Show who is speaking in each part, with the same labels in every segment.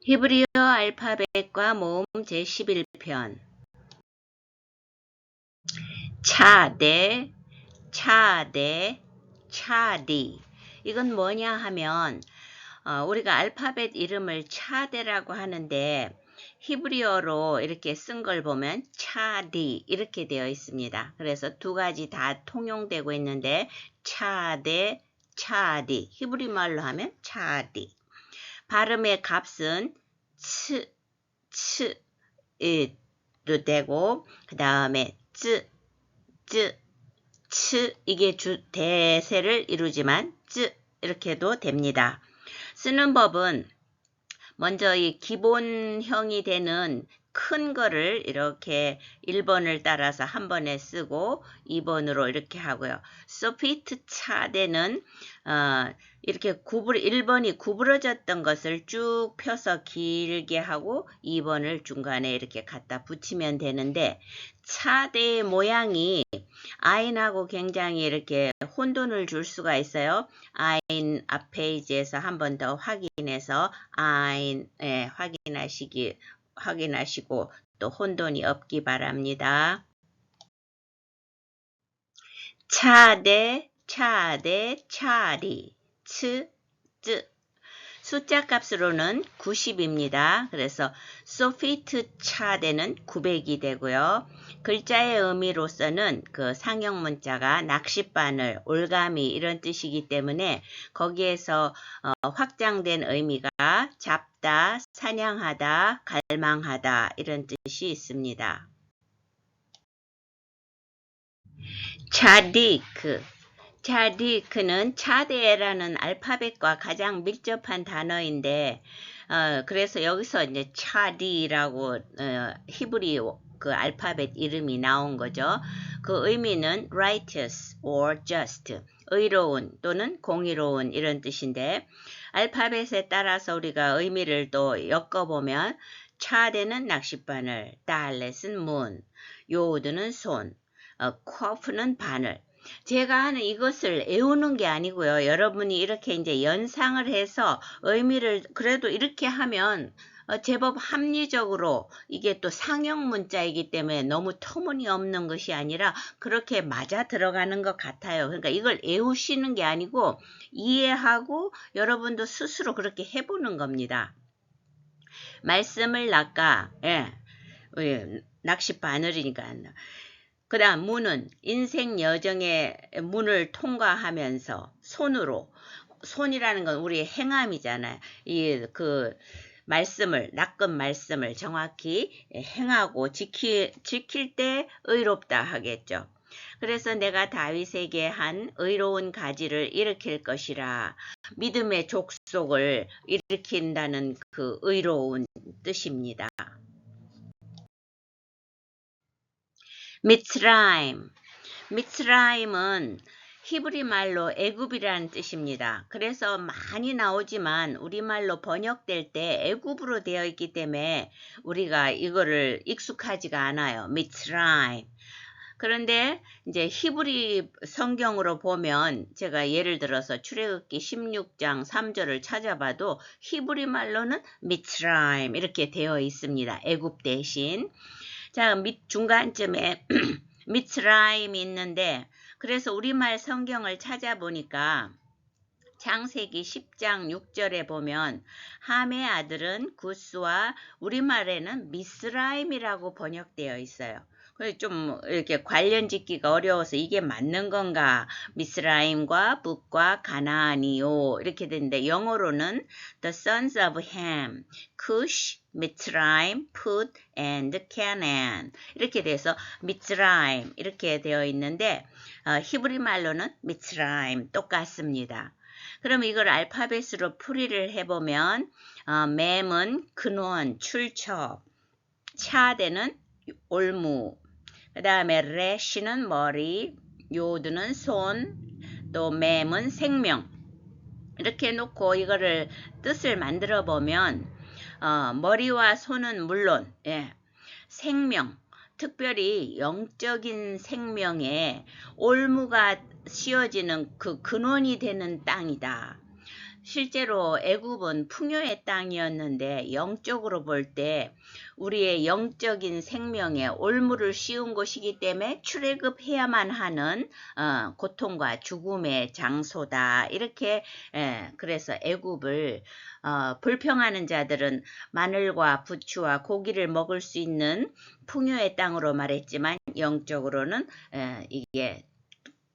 Speaker 1: 히브리어 알파벳과 모음 제11편 차대, 차대, 차디. 이건 뭐냐 하면 우리가 알파벳 이름을 차대라고 하는데 히브리어로 이렇게 쓴 걸 보면 차디 이렇게 되어 있습니다. 그래서 두 가지 다 통용되고 있는데 차대, 차디. 히브리 말로 하면 차디. 발음의 값은 츠, 도 되고 그 다음에 쯔, 츠 이게 대세를 이루지만 쯔 이렇게도 됩니다. 쓰는 법은 먼저 이 기본형이 되는 큰 거를 이렇게 1번을 따라서 한 번에 쓰고 2번으로 이렇게 하고요. 소피트 차대는 이렇게 1번이 구부러졌던 것을 쭉 펴서 길게 하고 2번을 중간에 이렇게 갖다 붙이면 되는데 차대의 모양이 아인하고 굉장히 이렇게 혼돈을 줄 수가 있어요. 아인 앞 페이지에서 한 번 더 확인해서 아인 확인하시고 또 혼돈이 없기 바랍니다. 차대, 차리, 츠, 숫자 값으로는 90입니다. 그래서 소피트 차대는 900이 되고요. 글자의 의미로서는 그 상형 문자가 낚싯바늘, 올가미 이런 뜻이기 때문에 거기에서 확장된 의미가 잡다, 사냥하다, 갈망하다 이런 뜻이 있습니다. 차디크는 차대라는 알파벳과 가장 밀접한 단어인데 그래서 여기서 이제 차디라고 히브리 그 알파벳 이름이 나온 거죠. 그 의미는 righteous or just, 의로운 또는 공의로운 이런 뜻인데 알파벳에 따라서 우리가 의미를 또 엮어보면 차대는 낚싯바늘, 달렛은 문, 요드는 손, 커프는 바늘. 제가 하는 이것을 애우는 게 아니고요. 여러분이 이렇게 이제 연상을 해서 의미를 그래도 이렇게 하면 제법 합리적으로 이게 또 상형 문자이기 때문에 너무 터무니없는 것이 아니라 그렇게 맞아 들어가는 것 같아요. 그러니까 이걸 애우시는 게 아니고 이해하고 여러분도 스스로 그렇게 해보는 겁니다. 말씀을 낚시 바늘이니까 그 다음 문은 인생 여정의 문을 통과하면서 손이라는 건 우리의 행함이잖아요. 그 말씀을 낚은 말씀을 정확히 행하고 지킬 때 의롭다 하겠죠. 그래서 내가 다윗에게 한 의로운 가지를 일으킬 것이라 믿음의 족속을 일으킨다는 그 의로운 뜻입니다. 미츠라임은 히브리 말로 애굽이라는 뜻입니다. 그래서 많이 나오지만 우리말로 번역될 때 애굽으로 되어 있기 때문에 우리가 이거를 익숙하지가 않아요. 미츠라임. 그런데 이제 히브리 성경으로 보면 제가 예를 들어서 출애굽기 16장 3절을 찾아봐도 히브리 말로는 미츠라임 이렇게 되어 있습니다. 애굽 대신. 자, 중간쯤에 미츠라임이 있는데 그래서 우리말 성경을 찾아보니까 창세기 10장 6절에 보면 함의 아들은 구스와 우리말에는 미스라임이라고 번역되어 있어요. 그래서 좀 이렇게 관련 짓기가 어려워서 이게 맞는 건가? 미스라임과 북과 가나안이요 이렇게 되는데 영어로는 The sons of Ham, Cush, 미츠라임, 풋, and Canaan 이렇게 돼서 미츠라임 이렇게 되어 있는데 히브리 말로는 미츠라임 똑같습니다. 그럼 이걸 알파벳으로 풀이를 해보면 맴은 근원, 출처, 차대는 올무, 그 다음에 레시는 머리, 요드는 손, 또 맴은 생명 이렇게 놓고 이거를 뜻을 만들어 보면 머리와 손은 물론 생명, 특별히 영적인 생명에 올무가 씌워지는 그 근원이 되는 땅이다. 실제로 애굽은 풍요의 땅이었는데 영적으로 볼 때 우리의 영적인 생명에 올무를 씌운 곳이기 때문에 출애굽해야만 하는 고통과 죽음의 장소다. 이렇게 그래서 애굽을 불평하는 자들은 마늘과 부추와 고기를 먹을 수 있는 풍요의 땅으로 말했지만 영적으로는 이게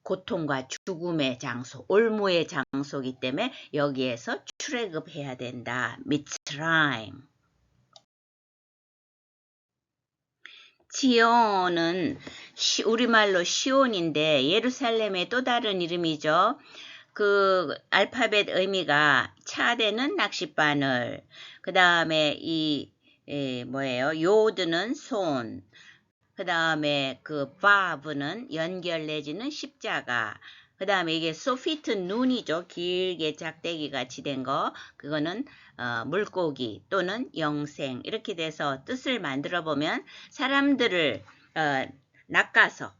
Speaker 1: 고통과 죽음의 장소, 올무의 장소이기 때문에 여기에서 출애굽해야 된다. 미츠라임. 지온은 우리말로 시온인데 예루살렘의 또 다른 이름이죠. 그 알파벳 의미가 차대는 낚싯바늘, 그 다음에 뭐예요? 요드는 손, 그 다음에 그 바브는 연결 내지는 십자가, 그 다음에 이게 소피트 눈이죠. 길게 작대기 같이 된 거, 그거는 물고기 또는 영생. 이렇게 돼서 뜻을 만들어 보면 사람들을 낚아서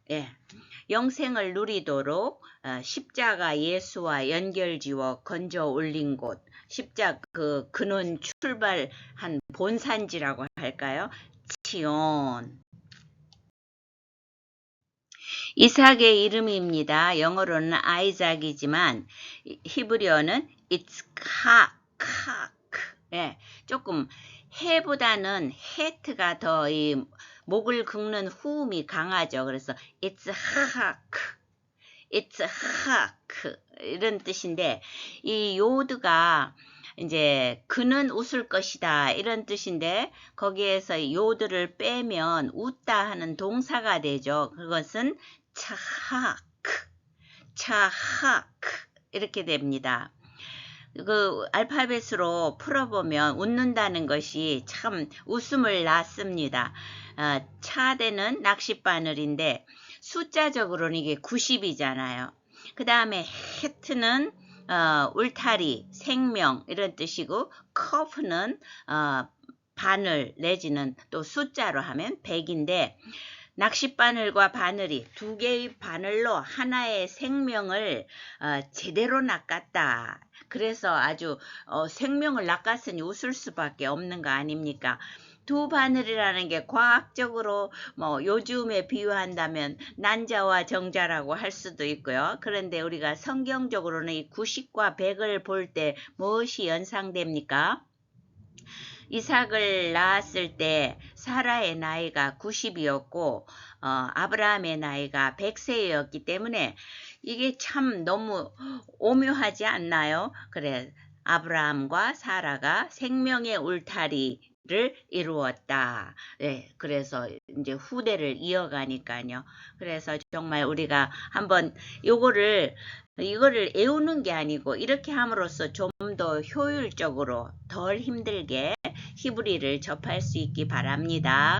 Speaker 1: 영생을 누리도록 십자가 예수와 연결지어 건져 올린 곳, 십자가 그 근원 출발한 본산지라고 할까요? 치온. 이삭의 이름입니다. 영어로는 아이작이지만 히브리어는 이츠카크. 조금 해보다는 헤트가 더 이 목을 긁는 후음이 강하죠. 그래서 이츠하크 이런 뜻인데 이 요드가 이제 그는 웃을 것이다 이런 뜻인데 거기에서 요드를 빼면 웃다 하는 동사가 되죠. 그것은 차하크 이렇게 됩니다. 그 알파벳으로 풀어보면 웃는다는 것이 참 웃음을 낳습니다. 차대는 낚싯바늘인데 숫자적으로는 이게 90이잖아요. 그 다음에 헤트는 울타리, 생명 이런 뜻이고 커프는 바늘 내지는 또 숫자로 하면 100인데 낚싯바늘과 바늘이 두 개의 바늘로 하나의 생명을 제대로 낚았다. 그래서 아주 생명을 낚았으니 웃을 수밖에 없는 거 아닙니까? 두 바늘이라는 게 과학적으로 뭐 요즘에 비유한다면 난자와 정자라고 할 수도 있고요. 그런데 우리가 성경적으로는 이 90과 100을 볼 때 무엇이 연상됩니까? 이삭을 낳았을 때 사라의 나이가 90이었고 아브라함의 나이가 100세였기 때문에 이게 참 너무 오묘하지 않나요? 그래 아브라함과 사라가 생명의 울타리를 이루었다. 네, 그래서 이제 후대를 이어가니까요. 그래서 정말 우리가 한번 이거를 애우는 게 아니고 이렇게 함으로써 좀 더 효율적으로 덜 힘들게 히브리를 접할 수 있기 바랍니다.